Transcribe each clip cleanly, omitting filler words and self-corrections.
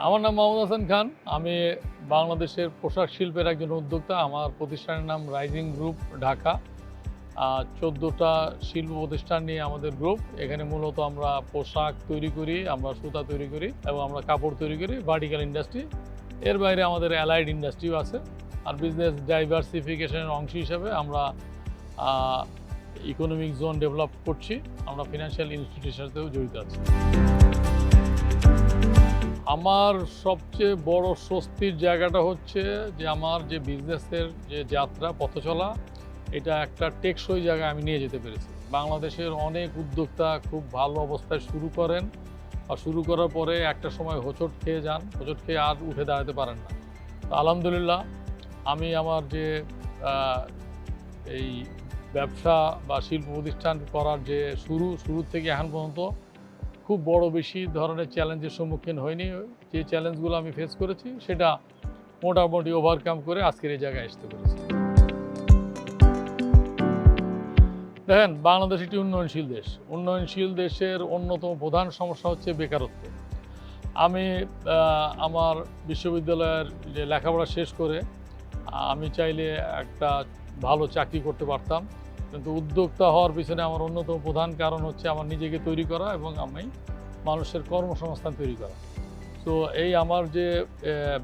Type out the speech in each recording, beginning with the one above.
আমার নাম মোহাম্মদ হাসান খান। আমি বাংলাদেশের পোশাক শিল্পের একজন উদ্যোক্তা। আমার প্রতিষ্ঠানের নাম রাইজিং গ্রুপ ঢাকা। ১৪টা শিল্প প্রতিষ্ঠান নিয়ে আমাদের গ্রুপ। এখানে মূলত আমরা পোশাক তৈরি করি, আমরা সুতা তৈরি করি এবং আমরা কাপড় তৈরি করি, ভার্টিক্যাল ইন্ডাস্ট্রি। এর বাইরে আমাদের অ্যালাইড ইন্ডাস্ট্রিও আছে। আর বিজনেস ডাইভার্সিফিকেশনের অংশ হিসেবে আমরা ইকোনমিক জোন ডেভেলপ করছি। আমরা ফিনান্সিয়াল ইনস্টিটিউটের সাথেও জড়িত আছি। আমার সবচেয়ে বড় স্বস্তির জায়গাটা হচ্ছে যে আমার যে বিজনেসের যে যাত্রা পথ চলা, এটা একটা টেকসই জায়গায় আমি নিয়ে যেতে পেরেছি। বাংলাদেশের অনেক উদ্যোক্তা খুব ভালো অবস্থায় শুরু করেন, আর শুরু করার পরে একটা সময় হোঁচট খেয়ে যান, হোঁচট খেয়ে আর উঠে দাঁড়াতে পারেন না। তো আলহামদুলিল্লাহ আমি আমার যে এই ব্যবসা বা শিল্প প্রতিষ্ঠান করার যে শুরু থেকে এখন পর্যন্ত খুব বড় বেশি ধরনের চ্যালেঞ্জের সম্মুখীন হয়নি। যে চ্যালেঞ্জগুলো আমি ফেস করেছি সেটা মোটামুটি ওভারকাম করে আজকের এই জায়গায় আসতে পেরেছি। দেখেন, বাংলাদেশ একটি উন্নয়নশীল দেশ। উন্নয়নশীল দেশের অন্যতম প্রধান সমস্যা হচ্ছে বেকারত্ব। আমি আমার বিশ্ববিদ্যালয়ের যে লেখাপড়া শেষ করে আমি চাইলে একটা ভালো চাকরি করতে পারতাম, কিন্তু উদ্যোক্তা হওয়ার পিছনে আমার অন্যতম প্রধান কারণ হচ্ছে আমার নিজেকে তৈরি করা এবং আমি মানুষের কর্মসংস্থান তৈরি করা। তো এই আমার যে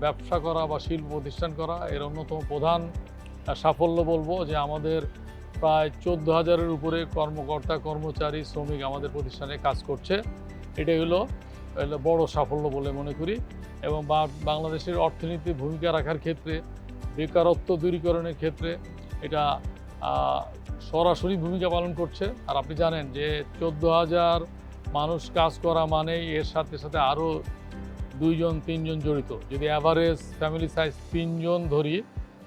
ব্যবসা করা বা শিল্প প্রতিষ্ঠান করা, এর অন্যতম প্রধান সাফল্য বলবো যে আমাদের প্রায় 14,000-এর উপরে কর্মকর্তা, কর্মচারী, শ্রমিক আমাদের প্রতিষ্ঠানে কাজ করছে। এটাই হলো বড় সাফল্য বলে মনে করি। এবং বাংলাদেশের অর্থনীতির ভূমিকা রাখার ক্ষেত্রে, বেকারত্ব দূরীকরণের ক্ষেত্রে এটা সরাসরি ভূমিকা পালন করছে। আর আপনি জানেন যে 14,000 মানুষ কাজ করা মানেই এর সাথে সাথে আরও 2-3 জন জড়িত। যদি অ্যাভারেজ ফ্যামিলি সাইজ 3 জন ধরি,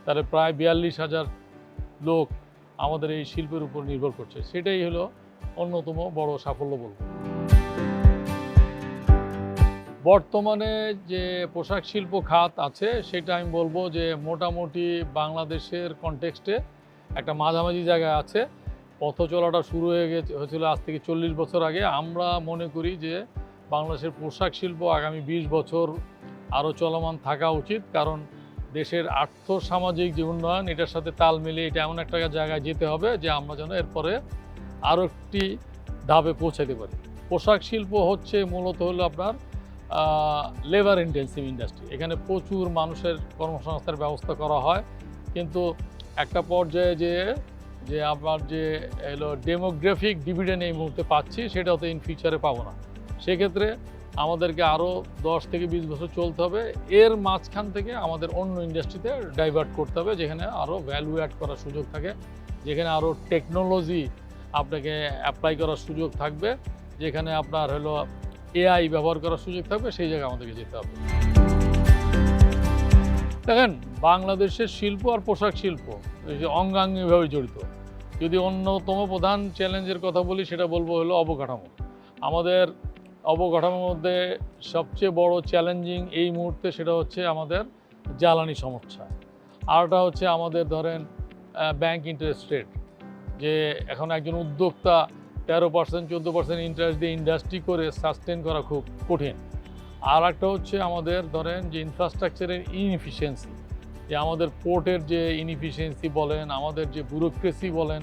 তাহলে প্রায় 42,000 লোক আমাদের এই শিল্পের উপর নির্ভর করছে। সেটাই হলো অন্যতম বড় সাফল্য বলব। বর্তমানে যে পোশাক শিল্প খাত আছে সেটা আমি বলবো যে মোটামুটি বাংলাদেশের কনটেক্সটে একটা মাঝামাঝি জায়গায় আছে। পথ চলাটা শুরু হয়েছিল আজ থেকে 40 বছর আগে। আমরা মনে করি যে বাংলাদেশের পোশাক শিল্প আগামী 20 বছর আরও চলমান থাকা উচিত, কারণ দেশের আর্থসামাজিক যে উন্নয়ন, এটার সাথে তাল মিলিয়ে এটা এমন একটা জায়গায় যেতে হবে যে আমরা যেন এরপরে আরও একটি ধাপে পৌঁছাতে পারি। পোশাক শিল্প হচ্ছে মূলত হলো আপনার লেবার ইন্টেন্সিভ ইন্ডাস্ট্রি। এখানে প্রচুর মানুষের কর্মসংস্থানের ব্যবস্থা করা হয়, কিন্তু একটা পর্যায়ে যে আপনার যে এলো ডেমোগ্রাফিক ডিভিডেন্ড এই মুহূর্তে পাচ্ছি, সেটা তো ইন ফিউচারে পাবো না। সেক্ষেত্রে আমাদেরকে আরও 10 থেকে 20 বছর চলতে হবে। এর মাঝখান থেকে আমাদের অন্য ইন্ডাস্ট্রিতে ডাইভার্ট করতে হবে, যেখানে আরও ভ্যালু অ্যাড করার সুযোগ থাকে, যেখানে আরও টেকনোলজি আপনাকে অ্যাপ্লাই করার সুযোগ থাকবে, যেখানে আপনার হলো এআই ব্যবহার করার সুযোগ থাকবে, সেই জায়গায় আমাদেরকে যেতে হবে। দেখেন, বাংলাদেশের শিল্প আর পোশাক শিল্প এই যে অঙ্গাঙ্গিভাবে জড়িত। যদি অন্যতম প্রধান চ্যালেঞ্জের কথা বলি, সেটা বলবো হলো অবকাঠামো। আমাদের অবকাঠামোর মধ্যে সবচেয়ে বড় চ্যালেঞ্জিং এই মুহূর্তে সেটা হচ্ছে আমাদের জ্বালানি সমস্যা। আরটা হচ্ছে আমাদের ধরেন ব্যাংক ইন্টারেস্ট রেট, যে এখন একজন উদ্যোক্তা 13% 14% ইন্টারেস্ট দিয়ে ইন্ডাস্ট্রি করে সাস্টেন করা খুব কঠিন। আর একটা হচ্ছে আমাদের ধরেন যে ইনফ্রাস্ট্রাকচারের ইনএফিসিয়েন্সি, যে আমাদের পোর্টের যে ইনএফিসিয়েন্সি বলেন, আমাদের যে ব্যুরোক্রেসি বলেন,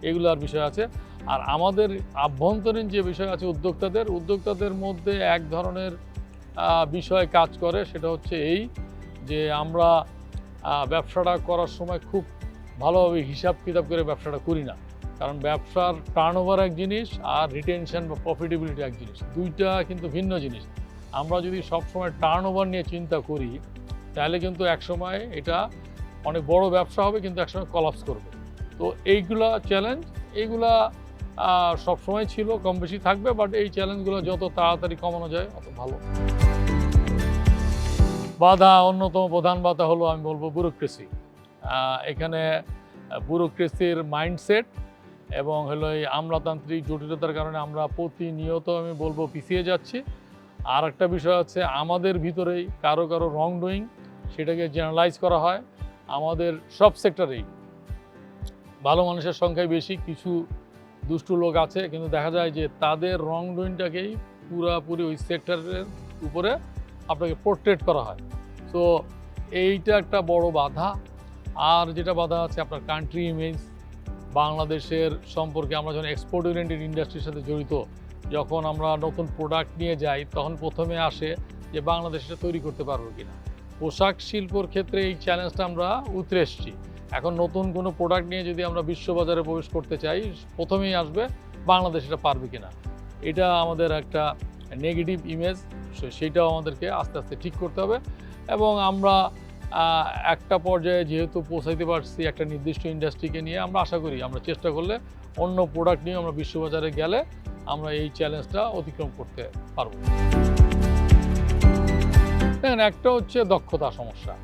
এগুলোর বিষয় আছে। আর আমাদের আভ্যন্তরীণ যে বিষয় আছে উদ্যোক্তাদের মধ্যে এক ধরনের বিষয় কাজ করে, সেটা হচ্ছে এই যে আমরা ব্যবসাটা করার সময় খুব ভালোভাবে হিসাব কিতাব করে ব্যবসাটা করি না। কারণ ব্যবসার টার্নওভার এক জিনিস আর রিটেনশন বা প্রফিটেবিলিটি এক জিনিস, দুইটা কিন্তু ভিন্ন জিনিস। আমরা যদি সবসময় টার্নওভার নিয়ে চিন্তা করি, তাহলে কিন্তু একসময় এটা অনেক বড় ব্যবসা হবে, কিন্তু একসময় কলাপস করবে। তো এইগুলা চ্যালেঞ্জ, এইগুলা সবসময় ছিল, কম বেশি থাকবে, বাট এই চ্যালেঞ্জগুলো যত তাড়াতাড়ি কমানো যায় তত ভালো। বাধা, অন্যতম প্রধান বাধা হলো আমি বলবো ব্যুরোক্রেসি। এখানে ব্যুরোক্রেসির মাইন্ডসেট এবং হলো এই আমলাতান্ত্রিক জটিলতার কারণে আমরা প্রতিনিয়ত আমি বলবো পিছিয়ে যাচ্ছি। আর একটা বিষয় হচ্ছে আমাদের ভিতরেই কারো রং ডুইং, সেটাকে জেনারেলাইজ করা হয়। আমাদের সব সেক্টরেই ভালো মানুষের সংখ্যাই বেশি, কিছু দুষ্টু লোক আছে, কিন্তু দেখা যায় যে তাদের রং ডুইংটাকেই পুরাপুরি ওই সেক্টরের উপরে আপনাকে পোর্ট্রেট করা হয়। তো এইটা একটা বড় বাধা। আর যেটা বাধা আছে আপনার কান্ট্রি ইমেজ, বাংলাদেশের সম্পর্কে আমরা যখন এক্সপোর্ট ওরিয়েন্টেড ইন্ডাস্ট্রির সাথে জড়িত, যখন আমরা নতুন প্রোডাক্ট নিয়ে যাই তখন প্রথমে আসে যে বাংলাদেশে তৈরি করতে পারবো কিনা। পোশাক শিল্পর ক্ষেত্রে এই চ্যালেঞ্জটা আমরা উতরে এসেছি। এখন নতুন কোনো প্রোডাক্ট নিয়ে যদি আমরা বিশ্ববাজারে প্রবেশ করতে চাই, প্রথমেই আসবে বাংলাদেশ এটা পারবে কিনা। এটা আমাদের একটা নেগেটিভ ইমেজ, সেইটাও আমাদেরকে আস্তে আস্তে ঠিক করতে হবে। এবং আমরা একটা পর্যায়ে যেহেতু পৌঁছাইতে পারছি একটা নির্দিষ্ট ইন্ডাস্ট্রিকে নিয়ে, আমরা আশা করি আমরা চেষ্টা করলে অন্য প্রোডাক্ট নিয়ে আমরা বিশ্ববাজারে গেলে আমরা এই চ্যালেঞ্জটা অতিক্রম করতে পারবো। দেখেন, একটা হচ্ছে দক্ষতা সমস্যা।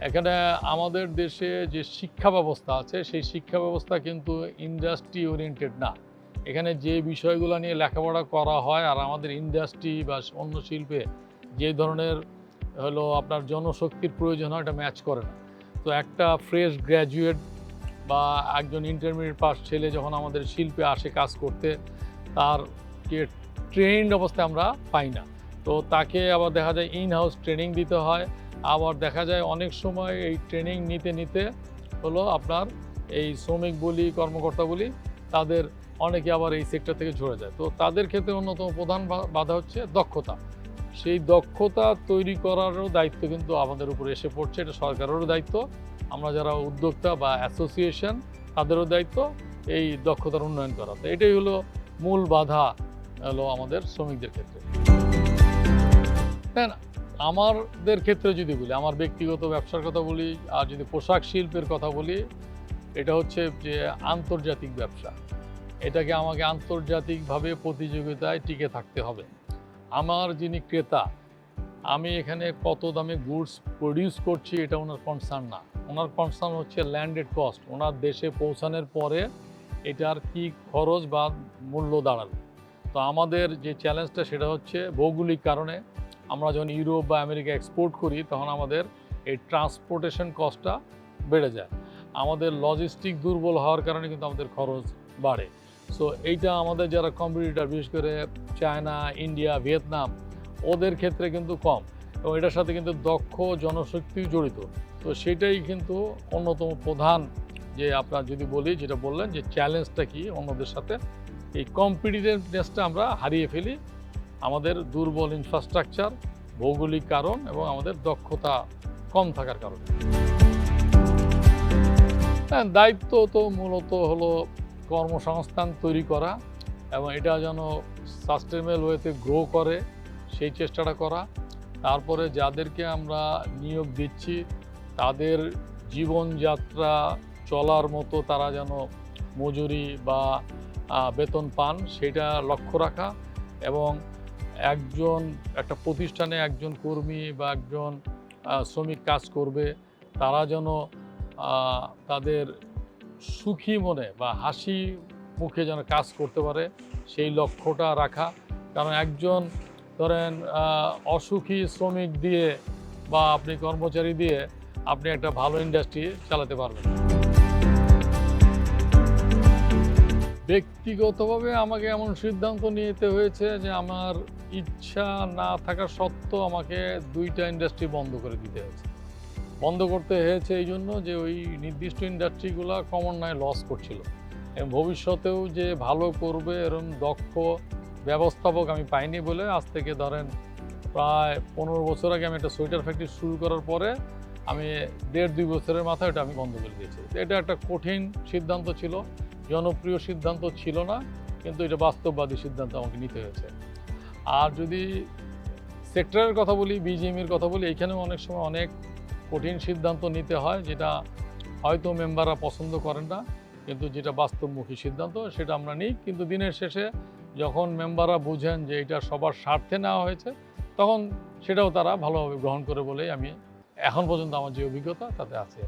এখানে আমাদের দেশে যে শিক্ষা ব্যবস্থা আছে সেই শিক্ষা ব্যবস্থা কিন্তু ইন্ডাস্ট্রি ওরিয়েন্টেড না। এখানে যে বিষয়গুলো নিয়ে লেখাপড়া করা হয় আর আমাদের ইন্ডাস্ট্রি বা অন্য শিল্পে যে ধরনের হলো আপনার জনশক্তির প্রয়োজন হয়, এটা ম্যাচ করে না। তো একটা ফ্রেশ গ্র্যাজুয়েট বা একজন ইন্টারমিডিয়েট পাস ছেলে যখন আমাদের শিল্পে আসে কাজ করতে, তারকে ট্রেন্ড অবস্থায় আমরা পাই না। তো তাকে আবার দেখা যায় ইন হাউস ট্রেনিং দিতে হয়। আবার দেখা যায় অনেক সময় এই ট্রেনিং নিতে নিতে হলো আপনার এই শ্রমিক বলি, কর্মকর্তা বলি, তাদের অনেকে আবার এই সেক্টর থেকে ঝরে যায়। তো তাদের ক্ষেত্রে অন্যতম প্রধান বাধা হচ্ছে দক্ষতা। সেই দক্ষতা তৈরি করারও দায়িত্ব কিন্তু আমাদের উপরে এসে পড়ছে। এটা সরকারেরও দায়িত্ব, আমরা যারা উদ্যোক্তা বা অ্যাসোসিয়েশন তাদেরও দায়িত্ব এই দক্ষতার উন্নয়ন করা। তো এটাই হলো মূল বাধা হলো আমাদের শ্রমিকদের ক্ষেত্রে। আমাদের ক্ষেত্রে যদি বলি, আমার ব্যক্তিগত ব্যবসার কথা বলি, আর যদি পোশাক শিল্পের কথা বলি, এটা হচ্ছে যে আন্তর্জাতিক ব্যবসা। এটাকে আমাকে আন্তর্জাতিকভাবে প্রতিযোগিতায় টিকে থাকতে হবে। আমার যিনি ক্রেতা, আমি এখানে কত দামে গুডস প্রডিউস করছি এটা ওনার কনসার্ন না। ওনার কনসার্ন হচ্ছে ল্যান্ডেড কস্ট, ওনার দেশে পৌঁছানোর পরে এটার কি খরচ বা মূল্য দাঁড়াবে। তো আমাদের যে চ্যালেঞ্জটা সেটা হচ্ছে ভৌগোলিক কারণে আমরা যখন ইউরোপ বা আমেরিকা এক্সপোর্ট করি তখন আমাদের এই ট্রান্সপোর্টেশন কস্টটা বেড়ে যায়। আমাদের লজিস্টিক দুর্বল হওয়ার কারণে কিন্তু আমাদের খরচ বাড়ে। সো এইটা আমাদের যারা কম্পিটিটর, বিশেষ করে চায়না, ইন্ডিয়া, ভিয়েতনাম, ওদের ক্ষেত্রে কিন্তু কম, এবং এটার সাথে কিন্তু দক্ষ জনশক্তিও জড়িত। তো সেটাই কিন্তু অন্যতম প্রধান যে আপনার যদি বলি, যেটা বললেন যে চ্যালেঞ্জটা কি অন্যদের সাথে, এই কম্পিটিটিভনেসটা আমরা হারিয়ে ফেলি আমাদের দুর্বল ইনফ্রাস্ট্রাকচার, ভৌগোলিক কারণ এবং আমাদের দক্ষতা কম থাকার কারণে। হ্যাঁ, দায়িত্ব তো মূলত হলো কর্মসংস্থান তৈরি করা এবং এটা যেন সাস্টেনেবল ওয়েতে গ্রো করে সেই চেষ্টাটা করা। তারপরে যাদেরকে আমরা নিয়োগ দিচ্ছি তাদের জীবনযাত্রা চলার মতো তারা যেন মজুরি বা বেতন পান সেটা লক্ষ্য রাখা, এবং একটা প্রতিষ্ঠানে একজন কর্মী বা একজন শ্রমিক কাজ করবে, তারা যেন তাদের সুখী মনে বা হাসি মুখে যেন কাজ করতে পারে সেই লক্ষ্যটা রাখা। কারণ একজন ধরেন অসুখী শ্রমিক দিয়ে বা আপনি কর্মচারী দিয়ে আপনি একটা ভালো ইন্ডাস্ট্রি চালাতে পারবেন। ব্যক্তিগতভাবে আমাকে এমন সিদ্ধান্ত নিতে হয়েছে যে আমার ইচ্ছা না থাকা সত্ত্বেও আমাকে 2টা ইন্ডাস্ট্রি বন্ধ করে দিতে হয়েছে। বন্ধ করতে হয়েছে এই জন্য যে ওই নির্দিষ্ট ইন্ডাস্ট্রিগুলো ক্রমান্বয়ে লস করছিল এবং ভবিষ্যতেও যে ভালো করবে এরকম দক্ষ ব্যবস্থাপক আমি পাইনি বলে আজ থেকে ধরেন প্রায় 15 বছর আগে আমি একটা সোয়েটার ফ্যাক্টরি শুরু করার পরে আমি 1.5-2 বছরের মাথায় এটা আমি বন্ধ করে দিয়েছি। এটা একটা কঠিন সিদ্ধান্ত ছিল, জনপ্রিয় সিদ্ধান্ত ছিল না, কিন্তু এটা বাস্তববাদী সিদ্ধান্ত আমাকে নিতে হয়েছে। আর যদি সেক্টরের কথা বলি, বিজিএমইর কথা বলি, এইখানেও অনেক সময় অনেক কঠিন সিদ্ধান্ত নিতে হয় যেটা হয়তো মেম্বাররা পছন্দ করেন না, কিন্তু যেটা বাস্তবমুখী সিদ্ধান্ত সেটা আমরা নিই। কিন্তু দিনের শেষে যখন মেম্বাররা বুঝেন যে এটা সবার স্বার্থে নেওয়া হয়েছে তখন সেটাও তারা ভালোভাবে গ্রহণ করে বলেই আমি এখন পর্যন্ত আমার যে অভিজ্ঞতা তাতে আছে।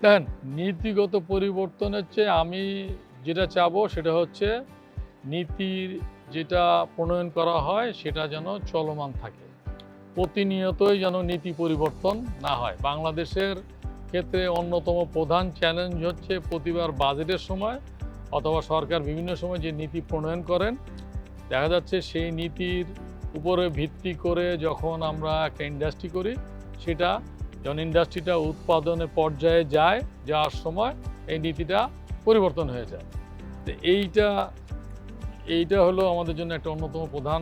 দেখেন, নীতিগত পরিবর্তনের চেয়ে আমি যেটা চাবো সেটা হচ্ছে নীতির যেটা প্রণয়ন করা হয় সেটা যেন চলমান থাকে, প্রতিনিয়তই যেন নীতি পরিবর্তন না হয়। বাংলাদেশের ক্ষেত্রে অন্যতম প্রধান চ্যালেঞ্জ হচ্ছে প্রতিবার বাজেটের সময় অথবা সরকার বিভিন্ন সময় যে নীতি প্রণয়ন করেন দেখা যাচ্ছে সেই নীতির উপরে ভিত্তি করে যখন আমরা একটা ইন্ডাস্ট্রি করি, সেটা যখন ইন্ডাস্ট্রিটা উৎপাদনের পর্যায়ে যাওয়ার সময় এই নীতিটা পরিবর্তন হয়ে যায়। তো এইটা হলো আমাদের জন্য একটা অন্যতম প্রধান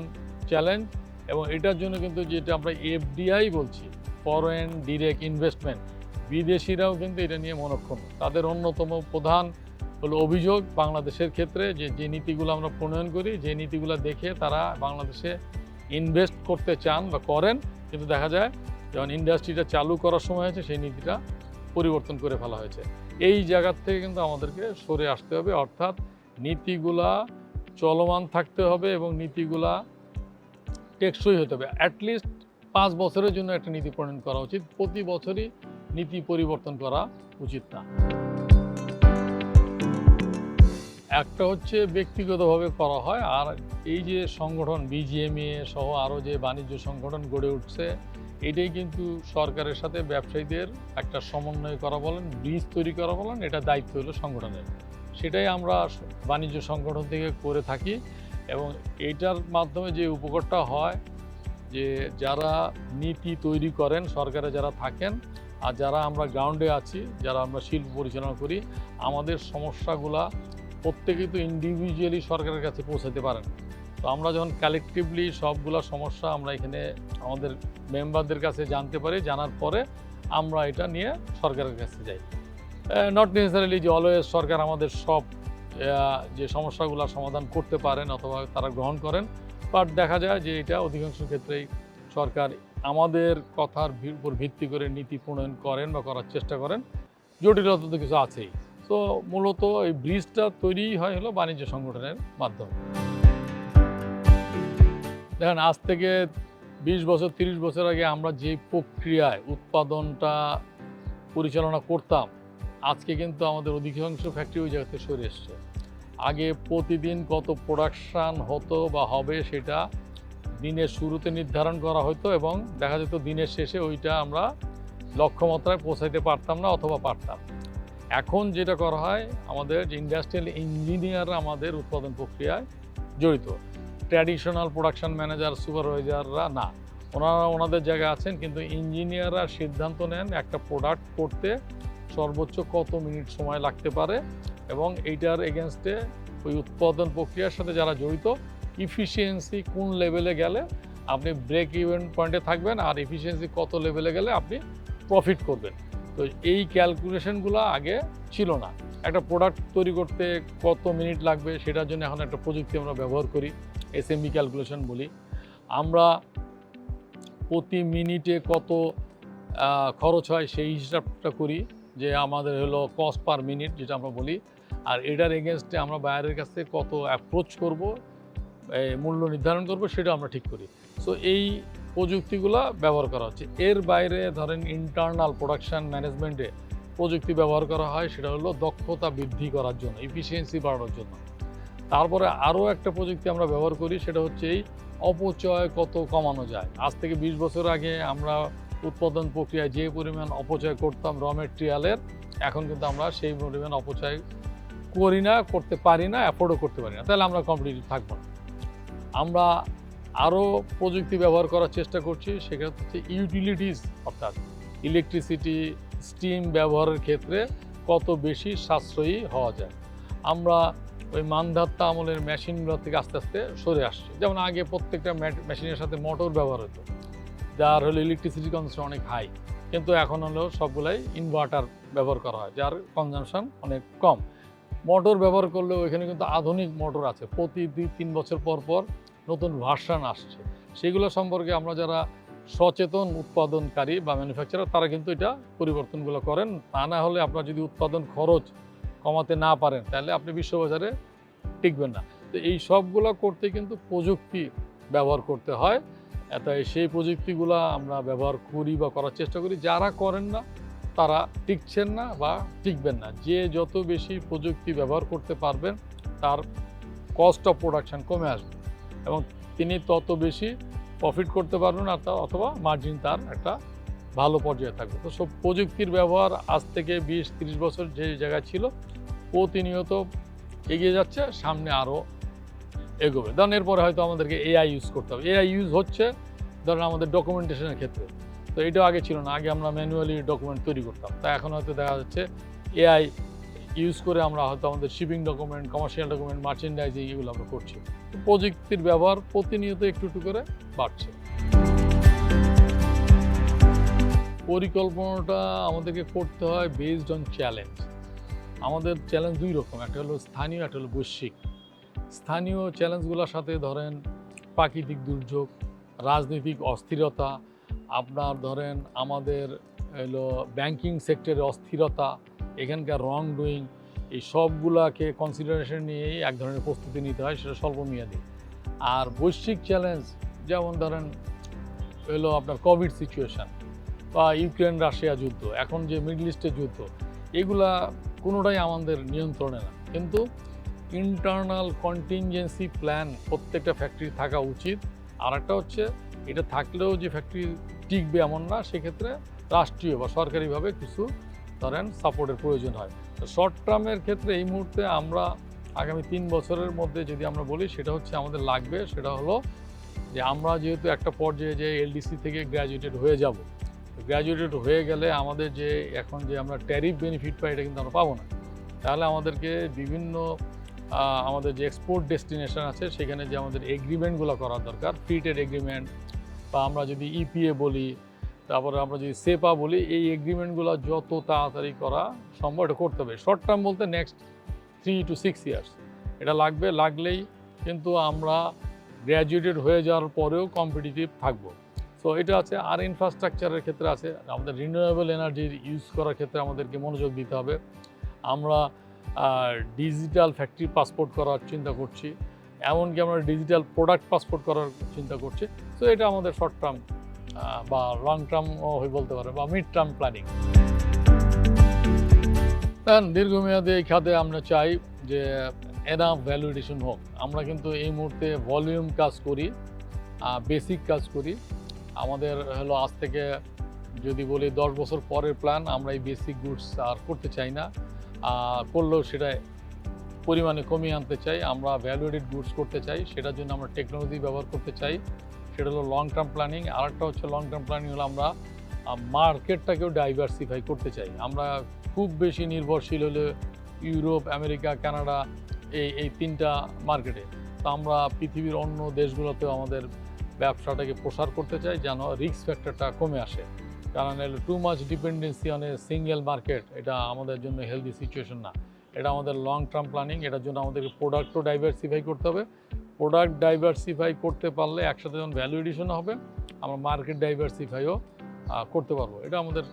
চ্যালেঞ্জ, এবং এটার জন্য কিন্তু যেটা আমরা এফডিআই বলছি, ফরেন ডিরেক্ট ইনভেস্টমেন্ট, বিদেশিরাও কিন্তু এটা নিয়ে মনক্ষুণ্ণ। তাদের অন্যতম প্রধান হলো অভিযোগ বাংলাদেশের ক্ষেত্রে যে নীতিগুলো আমরা প্রণয়ন করি, যে নীতিগুলো দেখে তারা বাংলাদেশে ইনভেস্ট করতে চান বা করেন, কিন্তু দেখা যায় যখন ইন্ডাস্ট্রিটা চালু করার সময় হয়েছে সেই নীতিটা পরিবর্তন করে ফেলা হয়েছে। এই জায়গার থেকে কিন্তু আমাদেরকে সরে আসতে হবে, অর্থাৎ নীতিগুলা চলমান থাকতে হবে এবং নীতিগুলা টেকসই হতে হবে। অ্যাটলিস্ট 5 বছরের জন্য একটা নীতি প্রণয়ন করা উচিত, প্রতি বছরই নীতি পরিবর্তন করা উচিত না। একটা হচ্ছে ব্যক্তিগতভাবে করা হয়, আর এই যে সংগঠন বিজিএমইএ সহ আরও যে বাণিজ্য সংগঠন গড়ে উঠছে, এটাই কিন্তু সরকারের সাথে ব্যবসায়ীদের একটা সমন্বয় করা বলেন, ব্রিজ তৈরি করা বলেন, এটা দায়িত্ব হলো সংগঠনের। সেটাই আমরা বাণিজ্য সংগঠন থেকে করে থাকি, এবং এইটার মাধ্যমে যে উপকারটা হয় যে যারা নীতি তৈরি করেন সরকারে যারা থাকেন, আর যারা আমরা গ্রাউন্ডে আছি, যারা আমরা শিল্প পরিচালনা করি, আমাদের সমস্যাগুলা প্রত্যেকেই তো ইন্ডিভিজুয়ালি সরকারের কাছে পৌঁছাতে পারেন। তো আমরা যখন কালেকটিভলি সবগুলা সমস্যা আমরা এখানে আমাদের মেম্বারদের কাছে জানতে পারি, জানার পরে আমরা এটা নিয়ে সরকারের কাছে যাই। নট নেসেসারিলি যে অলওয়েজ সরকার আমাদের সব যে সমস্যাগুলো সমাধান করতে পারেন অথবা তারা গ্রহণ করেন, বাট দেখা যায় যে এটা অধিকাংশ ক্ষেত্রেই সরকার আমাদের কথার উপর ভিত্তি করে নীতি প্রণয়ন করেন বা করার চেষ্টা করেন। জটিলতা তো কিছু আছেই। তো মূলত এই ব্রিজটা তৈরি হয় হলো বাণিজ্য সংগঠনের মাধ্যমে। দেখেন, আজ থেকে 20 বছর 30 বছর আগে আমরা যে প্রক্রিয়ায় উৎপাদনটা পরিচালনা করতাম, আজকে কিন্তু আমাদের অধিকাংশ ফ্যাক্টরি ওই জায়গা থেকে সরে এসছে। আগে প্রতিদিন কত প্রোডাকশান হতো বা হবে সেটা দিনের শুরুতে নির্ধারণ করা হতো, এবং দেখা যেত দিনের শেষে ওইটা আমরা লক্ষ্যমাত্রায় পৌঁছাইতে পারতাম না অথবা পারতাম। এখন যেটা করা হয়, আমাদের ইন্ডাস্ট্রিয়াল ইঞ্জিনিয়াররা আমাদের উৎপাদন প্রক্রিয়ায় জড়িত, ট্র্যাডিশনাল প্রোডাকশন ম্যানেজার সুপারভাইজাররা না, ওনাদের জায়গায় আছেন, কিন্তু ইঞ্জিনিয়াররা সিদ্ধান্ত নেন একটা প্রোডাক্ট করতে সর্বোচ্চ কত মিনিট সময় লাগতে পারে, এবং এইটার এগেনস্টে ওই উৎপাদন প্রক্রিয়ার সাথে যারা জড়িত, ইফিসিয়েন্সি কোন লেভেলে গেলে আপনি ব্রেক ইভেন পয়েন্টে থাকবেন, আর এফিসিয়েন্সি কত লেভেলে গেলে আপনি প্রফিট করবেন। তো এই ক্যালকুলেশনগুলো আগে ছিল না। একটা প্রোডাক্ট তৈরি করতে কত মিনিট লাগবে সেটার জন্য এখন একটা প্রযুক্তি আমরা ব্যবহার করি, এসএমই ক্যালকুলেশন বলি। আমরা প্রতি মিনিটে কত খরচ হয় সেই হিসাবটা করি, যে আমাদের হলো কস্ট পার মিনিট যেটা আমরা বলি, আর এটার এগেনস্টে আমরা বাইরের কাছ থেকে কত অ্যাপ্রোচ করব, মূল্য নির্ধারণ করব, সেটা আমরা ঠিক করি। সো এই প্রযুক্তিগুলো ব্যবহার করা হচ্ছে। এর বাইরে ধরেন ইন্টারনাল প্রোডাকশন ম্যানেজমেন্টে প্রযুক্তি ব্যবহার করা হয়, সেটা হলো দক্ষতা বৃদ্ধি করার জন্য, এফিসিয়েন্সি বাড়ানোর জন্য। তারপরে আরও একটা প্রযুক্তি আমরা ব্যবহার করি, সেটা হচ্ছে এই অপচয় কত কমানো যায়। আজ থেকে 20 বছর আগে আমরা উৎপাদন প্রক্রিয়ায় যে পরিমাণ অপচয় করতাম র মেটেরিয়ালের, এখন কিন্তু আমরা সেই পরিমাণ অপচয় করি না, করতে পারি না, অ্যাফোর্ডও করতে পারি না, তাহলে আমরা কম্পিটিটিভ থাকবো না। আমরা আরও প্রযুক্তি ব্যবহার করার চেষ্টা করছি, সেটা হচ্ছে ইউটিলিটিস, অর্থাৎ ইলেকট্রিসিটি, স্টিম ব্যবহারের ক্ষেত্রে কত বেশি সাশ্রয়ী হওয়া যায়। আমরা ওই মানধাত্তা আমলের মেশিনগুলো থেকে আস্তে আস্তে সরে আসছি। যেমন আগে প্রত্যেকটা মেশিনের সাথে মোটর ব্যবহার হতো, যার হলো ইলেকট্রিসিটি কনজামশন অনেক হাই, কিন্তু এখন হলো সবগুলাই ইনভার্টার ব্যবহার করা হয়, যার কনজামশন অনেক কম। মোটর ব্যবহার করলেও এখানে কিন্তু আধুনিক মোটর আছে, প্রতি 2-3 বছর পর পর নতুন ভার্সন আসছে। সেগুলো সম্পর্কে আমরা যারা সচেতন উৎপাদনকারী বা ম্যানুফ্যাকচারার, তারা কিন্তু এটা পরিবর্তনগুলো করেন। তা না হলে আপনার যদি উৎপাদন খরচ কমাতে না পারেন, তাহলে আপনি বিশ্ববাজারে টিকবেন না। তো এই সবগুলো করতে কিন্তু প্রযুক্তি ব্যবহার করতে হয়, তাই সেই প্রযুক্তিগুলো আমরা ব্যবহার করি বা করার চেষ্টা করি। যারা করেন না তারা টিকছেন না বা টিকবেন না। যে যত বেশি প্রযুক্তি ব্যবহার করতে পারবেন, তার কস্ট অফ প্রোডাকশান কমে আসবে এবং তিনি তত বেশি প্রফিট করতে পারবেন, অথবা মার্জিন তার একটা ভালো পর্যায়ে থাকবে। তো সব প্রযুক্তির ব্যবহার আজ থেকে 20-30 বছর যে জায়গায় ছিল, প্রতিনিয়ত এগিয়ে যাচ্ছে, সামনে আরও এগোবে। ধরেন এরপরে হয়তো আমাদেরকে এআই ইউজ করতে হবে। এআই ইউজ হচ্ছে ধরেন আমাদের ডকুমেন্টেশনের ক্ষেত্রে। তো এটাও আগে ছিল না, আগে আমরা ম্যানুয়ালি ডকুমেন্ট তৈরি করতাম। তা এখন হয়তো দেখা যাচ্ছে এআই ইউজ করে আমরা হয়তো আমাদের shipping document, commercial document, merchandising এগুলো আমরা করছি। প্রযুক্তির ব্যবহার প্রতিনিয়ত একটু একটু করে বাড়ছে। পরিকল্পনাটা আমাদেরকে করতে হয় বেসড অন চ্যালেঞ্জ। আমাদের চ্যালেঞ্জ দুই রকম, একটা হলো স্থানীয়, একটা হলো বৈশ্বিক। স্থানীয় চ্যালেঞ্জগুলোর সাথে ধরেন প্রাকৃতিক দুর্যোগ, রাজনৈতিক অস্থিরতা, আপনার ধরেন আমাদের হলো ব্যাংকিং সেক্টরের অস্থিরতা, এখানকার রং ডুইং, এই সবগুলাকে কনসিডারেশন নিয়েই এক ধরনের প্রস্তুতি নিতে হয়, সেটা স্বল্পমেয়াদী। আর বৈশ্বিক চ্যালেঞ্জ যেমন ধরেন হলো আপনার কোভিড সিচুয়েশান বা ইউক্রেন রাশিয়া যুদ্ধ, এখন যে মিডল ইস্টের যুদ্ধ, এগুলা কোনোটাই আমাদের নিয়ন্ত্রণে না। কিন্তু ইন্টারনাল কন্টিনজেন্সি প্ল্যান প্রত্যেকটা ফ্যাক্টরি থাকা উচিত। আর একটা হচ্ছে এটা থাকলেও যে ফ্যাক্টরি টিকবে এমন না, সেক্ষেত্রে রাষ্ট্রীয় বা সরকারিভাবে কিছু ধরেন সাপোর্টের প্রয়োজন হয়। তো শর্ট টার্মের ক্ষেত্রে এই মুহূর্তে আমরা আগামী 3 বছরের মধ্যে যদি আমরা বলি, সেটা হচ্ছে আমাদের লাগবে, সেটা হলো যে আমরা যেহেতু একটা পর্যায়ে যে এলডিসি থেকে গ্র্যাজুয়েটেড হয়ে যাব, গ্র্যাজুয়েটেড হয়ে গেলে আমাদের যে এখন যে আমরা ট্যারিফ বেনিফিট পাই, এটা কিন্তু আমরা পাবো না। তাহলে আমাদেরকে বিভিন্ন আমাদের যে এক্সপোর্ট ডেস্টিনেশন আছে, সেখানে যে আমাদের এগ্রিমেন্টগুলো করার দরকার, ফ্রি ট্রেড এগ্রিমেন্ট বা আমরা যদি ইপিএ বলি, তারপরে আমরা যদি সেপা বলি, এই এগ্রিমেন্টগুলো যত তাড়াতাড়ি করা সম্ভব এটা করতে হবে। শর্ট টার্ম বলতে নেক্সট 3 to 6 ইয়ার্স এটা লাগবে। লাগলেই কিন্তু আমরা গ্র্যাজুয়েটেড হয়ে যাওয়ার পরেও কম্পিটিটিভ থাকবো। সো এটা আছে। আর ইনফ্রাস্ট্রাকচারের ক্ষেত্রে আছে আমাদের রিনিউয়েবল এনার্জির ইউজ করার ক্ষেত্রে আমাদেরকে মনোযোগ দিতে হবে। আমরা ডিজিটাল ফ্যাক্টরি পাসপোর্ট করার চিন্তা করছি, এমনকি আমরা ডিজিটাল প্রোডাক্ট পাসপোর্ট করার চিন্তা করছি। সো এটা আমাদের শর্ট টার্ম বা লং টার্মও বলতে পারে, বা মিড টার্ম প্ল্যানিং। দীর্ঘমেয়াদে এই খাতে আমরা চাই যে এনাফ ভ্যালু এডিশন হোক। আমরা কিন্তু এই মুহূর্তে ভলিউম কাজ করি, বেসিক কাজ করি। আমাদের হলো আজ থেকে যদি বলি 10 বছর পরের প্ল্যান, আমরা এই বেসিক গুডস আর করতে চাই না, করলেও সেটা পরিমাণে কমিয়ে আনতে চাই। আমরা ভ্যালু এডেড গুডস করতে চাই, সেটার জন্য আমরা টেকনোলজি ব্যবহার করতে চাই। সেটা হলো লং টার্ম প্ল্যানিং। আর একটা হচ্ছে লং টার্ম প্ল্যানিং হলো আমরা মার্কেটটাকেও ডাইভার্সিফাই করতে চাই। আমরা খুব বেশি নির্ভরশীল হলে ইউরোপ, আমেরিকা, কানাডা, এই 3টা মার্কেটে। তো আমরা পৃথিবীর অন্য দেশগুলোতেও আমাদের ব্যবসাটাকে প্রসার করতে চাই, যেন রিস্ক ফ্যাক্টরটা কমে আসে। কারণ too much dependency on a single market, এটা আমাদের জন্য হেলদি সিচুয়েশন না। এটা আমাদের লং টার্ম প্ল্যানিং। এটার জন্য আমাদেরকে প্রোডাক্টও ডাইভার্সিফাই করতে হবে। প্রোডাক্ট ডাইভার্সিফাই করতে পারলে একসাথে যখন ভ্যালু এডিশন হবে, আমরা মার্কেট ডাইভার্সিফাইও করতে পারবো। এটা আমাদের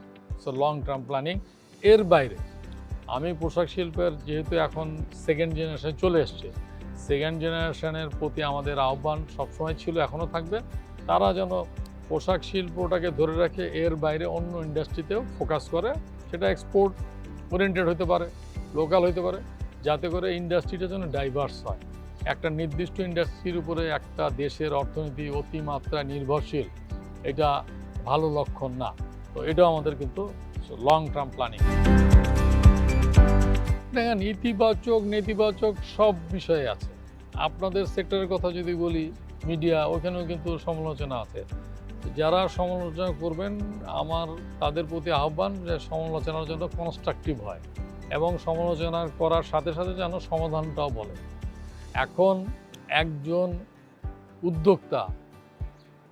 লং টার্ম প্ল্যানিং। এর বাইরে আমি পোশাক শিল্পের যেহেতু এখন সেকেন্ড জেনারেশন চলে এসছে, সেকেন্ড জেনারেশনের প্রতি আমাদের আহ্বান সবসময় ছিল, এখনও থাকবে। তারা যেন পোশাক শিল্পটাকে ধরে রাখে, এর বাইরে অন্য ইন্ডাস্ট্রিতেও ফোকাস করে। সেটা এক্সপোর্ট ওরিয়েন্টেড হতে পারে, লোকাল হতে পারে, যাতে করে ইন্ডাস্ট্রিটা যেন ডাইভার্স হয়। একটা নির্দিষ্ট ইন্ডাস্ট্রির উপরে একটা দেশের অর্থনীতি অতিমাত্রা নির্ভরশীল, এটা ভালো লক্ষণ না। তো এটাও আমাদের কিন্তু লং টার্ম প্ল্যানিং। দেখেন, ইতিবাচক নেতিবাচক সব বিষয়ে আছে। আপনাদের সেক্টরের কথা যদি বলি, মিডিয়া, ওখানেও কিন্তু সমালোচনা আছে। যারা সমালোচনা করবেন, আমার তাদের প্রতি আহ্বান যে সমালোচনার জন্য কনস্ট্রাকটিভ হয় এবং সমালোচনা করার সাথে সাথে যেন সমাধানটাও বলে। এখন একজন উদ্যোক্তা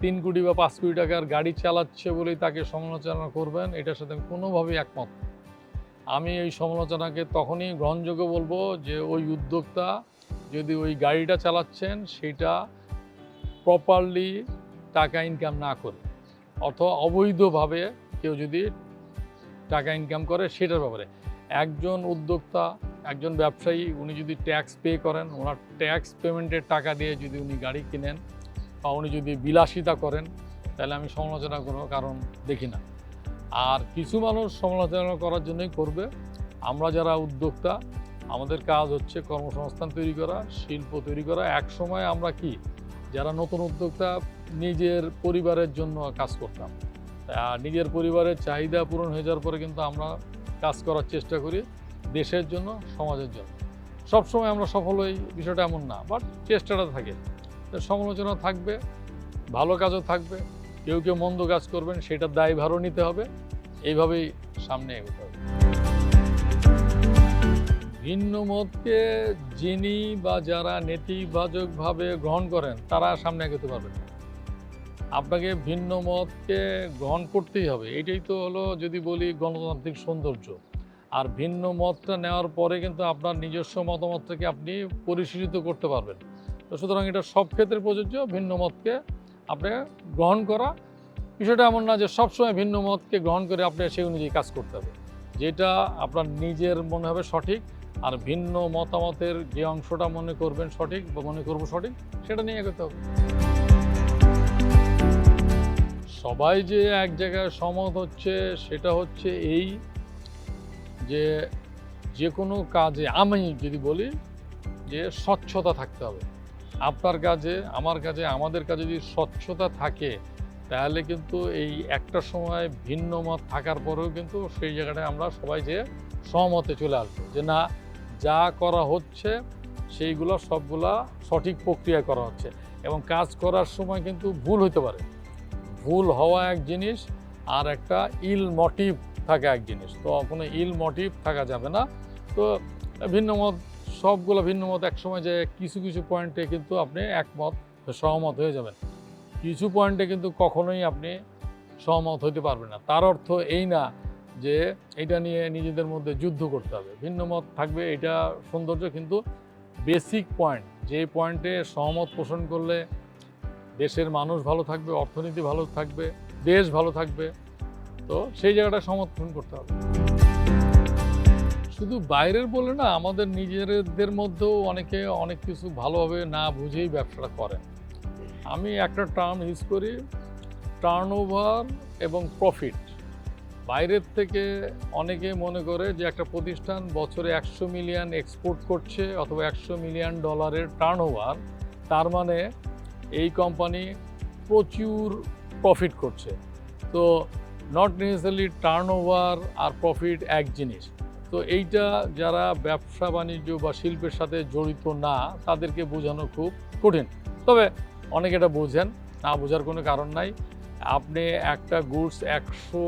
3 কোটি বা 5 কোটি টাকার গাড়ি চালাচ্ছে বলেই তাকে সমালোচনা করবেন, এটার সাথে আমি কোনোভাবেই একমত। আমি এই সমালোচনাকে তখনই গ্রহণযোগ্য বলবো যে ওই উদ্যোক্তা যদি ওই গাড়িটা চালাচ্ছেন সেটা প্রপারলি টাকা ইনকাম না করে, অথবা অবৈধভাবে কেউ যদি টাকা ইনকাম করে, সেটার ব্যাপারে একজন উদ্যোক্তা, একজন ব্যবসায়ী, উনি যদি ট্যাক্স পে করেন, ওনার ট্যাক্স পেমেন্টের টাকা দিয়ে যদি উনি গাড়ি কিনেন বা উনি যদি বিলাসিতা করেন, তাহলে আমি সমালোচনা কোনো কারণ দেখি না। আর কিছু মানুষ সমালোচনা করার জন্যই করবে। আমরা যারা উদ্যোক্তা, আমাদের কাজ হচ্ছে কর্মসংস্থান তৈরি করা, শিল্প তৈরি করা। এক সময় আমরা কি যারা নতুন উদ্যোক্তা নিজের পরিবারের জন্য কাজ করতাম, নিজের পরিবারের চাহিদা পূরণ হয়ে যাওয়ার পরে কিন্তু আমরা কাজ করার চেষ্টা করি দেশের জন্য, সমাজের জন্য। সবসময় আমরা সফল হই বিষয়টা এমন না, বাট চেষ্টাটা থাকে। তো সমালোচনা থাকবে, ভালো কাজও থাকবে, কেউ কেউ মন্দ কাজ করবেন, সেটার দায়ভারও নিতে হবে। এইভাবেই সামনে এগোতে হবে। ভিন্ন মতকে যিনি বা যারা নেতিবাচকভাবে গ্রহণ করেন তারা সামনে এগোতে পারবেন না। আপনাকে ভিন্ন মতকে গ্রহণ করতেই হবে। এটাই তো হলো, যদি বলি, গণতান্ত্রিক সৌন্দর্য। আর ভিন্ন মতটা নেওয়ার পরে কিন্তু আপনার নিজস্ব মতামতটাকে আপনি পরিশীলিত করতে পারবেন। তো সুতরাং এটা সব ক্ষেত্রে প্রযোজ্য, ভিন্ন মতকে আপনি গ্রহণ করা। বিষয়টা এমন না যে সবসময় ভিন্ন মতকে গ্রহণ করে আপনি সেই অনুযায়ী কাজ করতে হবে। যেটা আপনার নিজের মনে হবে সঠিক, আর ভিন্ন মতামতের যে অংশটা মনে করবেন সঠিক বা মনে করবো সঠিক, সেটা নিয়ে এগোতে হবে। সবাই যে এক জায়গায় সহমত হচ্ছে সেটা হচ্ছে এই যে, যে কোনো কাজে, আমি যদি বলি যে স্বচ্ছতা থাকতে হবে। আপনার কাজে, আমার কাজে, আমাদের কাজে যদি স্বচ্ছতা থাকে, তাহলে কিন্তু এই একটা সময় ভিন্ন মত থাকার পরেও কিন্তু সেই জায়গাটায় আমরা সবাই যে সহমতে চলে আসবো যে না, যা করা হচ্ছে সেইগুলো সবগুলা সঠিক প্রক্রিয়া করা হচ্ছে। এবং কাজ করার সময় কিন্তু ভুল হতে পারে, ভুল হওয়া এক জিনিস, আর একটা ইল মোটিভ থাকা এক জিনিস। তো কোনো ইল মোটিভ থাকা যাবে না। তো ভিন্ন মত, সবগুলো ভিন্ন মত একসময় যে কিছু কিছু পয়েন্টে কিন্তু আপনি একমত, সহমত হয়ে যাবেন, কিছু পয়েন্টে কিন্তু কখনোই আপনি সহমত হতে পারবেন না। তার অর্থ এই না যে এটা নিয়ে নিজেদের মধ্যে যুদ্ধ করতে হবে। ভিন্ন মত থাকবে, এটা সৌন্দর্য, কিন্তু বেসিক পয়েন্ট, যে পয়েন্টে সহমত পোষণ করলে দেশের মানুষ ভালো থাকবে, অর্থনীতি ভালো থাকবে, দেশ ভালো থাকবে, তো সেই জায়গাটা সহমত পোষণ করতে হবে। শুধু বাইরের বলে না, আমাদের নিজেদের মধ্যেও অনেকে অনেক কিছু ভালোভাবে না বুঝেই ব্যবসাটা করেন। আমি একটা টার্ম ইউজ করি, টার্নওভার এবং প্রফিট। বাইরের থেকে অনেকে মনে করে যে একটা প্রতিষ্ঠান বছরে 100 মিলিয়ন এক্সপোর্ট করছে অথবা $100 মিলিয়ন টার্নওভার, তার মানে এই কোম্পানি প্রচুর প্রফিট করছে। তো নট নেসেসারিলি টার্নওভার আর প্রফিট এক জিনিস। তো এইটা যারা ব্যবসা বাণিজ্য বা শিল্পের সাথে জড়িত না, তাদেরকে বোঝানো খুব কঠিন। তবে অনেকে এটা বোঝেন, না বোঝার কোনো কারণ নাই। আপনি একটা গুডস 100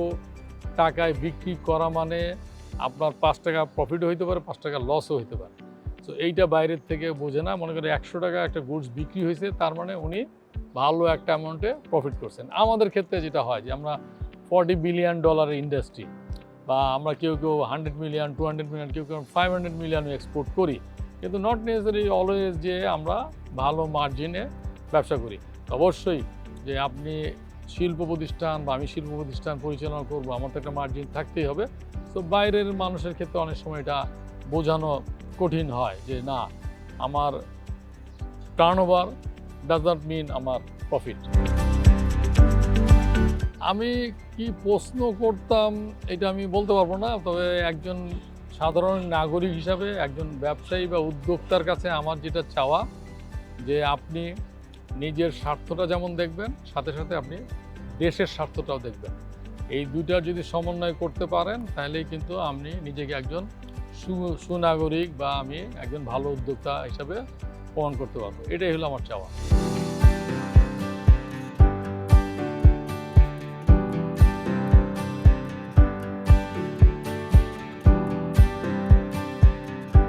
টাকায় বিক্রি করা মানে আপনার 5 টাকা প্রফিটও হইতে পারে, 5 টাকা লসও হইতে পারে। তো এইটা বাইরের থেকে বোঝে না, মনে করে 100 টাকা একটা গুডস বিক্রি হয়েছে, তার মানে উনি ভালো একটা অ্যামাউন্টে প্রফিট করছেন। আমাদের ক্ষেত্রে যেটা হয় যে আমরা $40 বিলিয়ন ইন্ডাস্ট্রি, বা আমরা কেউ কেউ 100 মিলিয়ন, 200 মিলিয়ন, কেউ কেউ 500 মিলিয়ন এক্সপোর্ট করি, কিন্তু নট নেসেসারি অলওয়েজ যে আমরা ভালো মার্জিনে ব্যবসা করি। অবশ্যই যে আপনি শিল্প প্রতিষ্ঠান বা আমি শিল্প প্রতিষ্ঠান পরিচালনা করব, আমার তো একটা মার্জিন থাকতেই হবে। তো বাইরের মানুষের ক্ষেত্রে অনেক সময় এটা বোঝানো কঠিন হয় যে না, আমার টার্নওভার ডাজ নট মিন আমার প্রফিট। আমি কি প্রশ্ন করতাম এটা আমি বলতে পারবো না, তবে একজন সাধারণ নাগরিক হিসাবে, একজন ব্যবসায়ী বা উদ্যোক্তার কাছে আমার যেটা চাওয়া, যে আপনি নিজের স্বার্থটা যেমন দেখবেন, সাথে সাথে আপনি দেশের স্বার্থটাও দেখবেন। এই দুইটা যদি সমন্বয় করতে পারেন, তাহলেই কিন্তু আপনি নিজেকে একজন সুনাগরিক বা আমি একজন ভালো উদ্যোক্তা হিসাবে প্রমাণ করতে পারবো। এটাই হলো আমার চাওয়া।